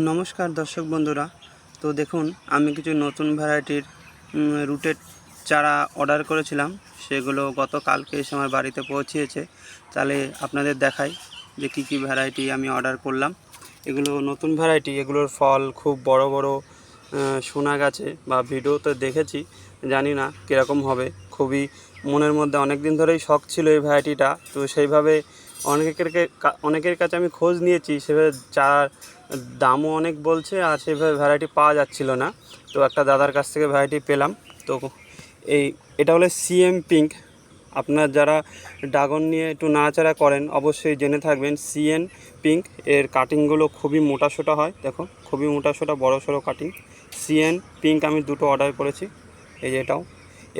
নমস্কার দর্শক বন্ধুরা। তো দেখুন, আমি কিছু নতুন ভ্যারাইটির রুটের চারা অর্ডার করেছিলাম। সেগুলো গতকালকে এসে আমার বাড়িতে পৌঁছিয়েছে। তাহলে আপনাদের দেখাই যে কী কী ভ্যারাইটি আমি অর্ডার করলাম। এগুলো নতুন ভ্যারাইটি, এগুলোর ফল খুব বড় বড় শোনা গেছে বা ভিডিওতে দেখেছি, জানি না কীরকম হবে। খুবই মনের মধ্যে অনেক দিন ধরেই শখ ছিল এই ভ্যারাইটিটা। তো সেইভাবে অনেকের কাছে আমি খোঁজ নিয়েছি, সেভাবে চারার দামও অনেক বলছে, আর সেভাবে ভ্যারাইটি পাওয়া যাচ্ছিল না। তো একটা দাদার কাছ থেকে ভ্যারাইটি পেলাম। তো এটা হলো সিএম পিঙ্ক। আপনার যারা ড্রাগন নিয়ে একটু নাড়াচাড়া করেন অবশ্যই জেনে থাকবেন সিএন পিঙ্ক। এর কাটিংগুলো খুবই মোটাসোটা হয়, দেখো খুবই মোটাসোটা বড় সড়ো কাটিং। সিএন পিঙ্ক আমি দুটো অর্ডার করেছি। এই যে এটাও,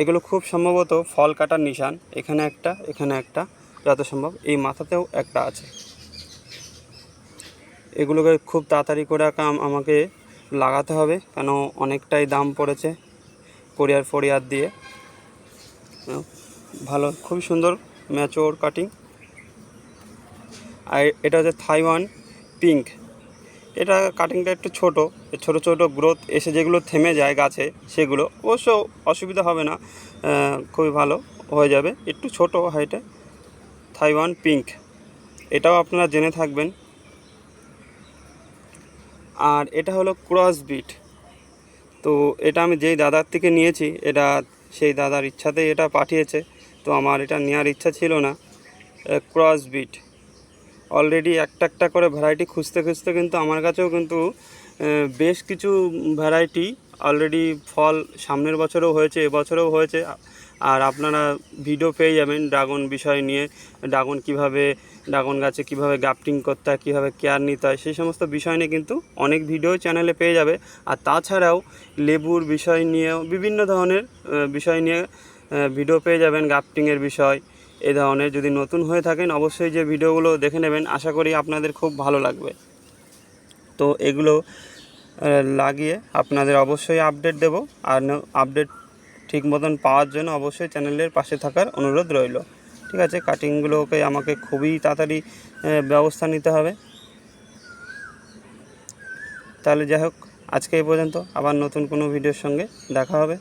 এগুলো খুব সম্ভবত ফল কাটার নিশান। এখানে একটা, যত সম্ভব এই মাথাতেও একটা আছে। এগুলোকে খুব তাড়াতাড়ি করে আমাকে লাগাতে হবে, কেন অনেকটাই দাম পড়েছে কোরিয়ার দিয়ে। ভালো, খুবই সুন্দর ম্যাচিওর কাটিং। আর এটা হচ্ছে থাইওয়ান পিঙ্ক। এটা কাটিংটা একটু ছোট ছোট গ্রোথ এসে যেগুলো থেমে যায় গাছে, সেগুলো অবশ্য অসুবিধা হবে না, খুবই ভালো হয়ে যাবে। একটু ছোট হাইটে থাইওয়ান পিঙ্ক, এটাও আপনারা জেনে থাকবেন। আর এটা হলো ক্রস বিট। তো এটা আমি যেই দাদার থেকে নিয়েছি, এটা সেই দাদার ইচ্ছাতেই এটা পাঠিয়েছে। তো আমার এটা নেওয়ার ইচ্ছা ছিল না। ক্রস বিট অলরেডি একটা করে ভ্যারাইটি খুঁজতে কিন্তু আমার কাছেও কিন্তু বেশ কিছু ভ্যারাইটি অলরেডি ফল সামনের বছরও হয়েছে, এবছরেও হয়েছে। আর আপনারা ভিডিও পেয়ে যাবেন ড্রাগন বিষয় নিয়ে, ড্রাগন গাছে কীভাবে গ্রাফটিং করতে হয়, কীভাবে কেয়ার নিতে হয়, সেই সমস্ত বিষয় নিয়ে কিন্তু অনেক ভিডিও চ্যানেলে পেয়ে যাবে। আর তাছাড়াও লেবুর বিষয় নিয়েও বিভিন্ন ধরনের বিষয় নিয়ে ভিডিও পেয়ে যাবেন, গ্রাফটিংয়ের বিষয় এই ধরনের। যদি নতুন হয়ে থাকেন অবশ্যই যে ভিডিওগুলো দেখে নেবেন, আশা করি আপনাদের খুব ভালো লাগবে। তো এগুলো লাগিয়ে আপনাদের অবশ্যই আপডেট দেব। আর আপডেট ঠিক মতন পাওয়ার জন্য অবশ্যই চ্যানেলের পাশে থাকার অনুরোধ রইল। ঠিক আছে, কাটিংগুলোকে আমাকে খুবই তাড়াতাড়ি ব্যবস্থা নিতে হবে। তাহলে যাই হোক, আজকে এই পর্যন্ত। আবার নতুন কোনো ভিডিওর সঙ্গে দেখা হবে।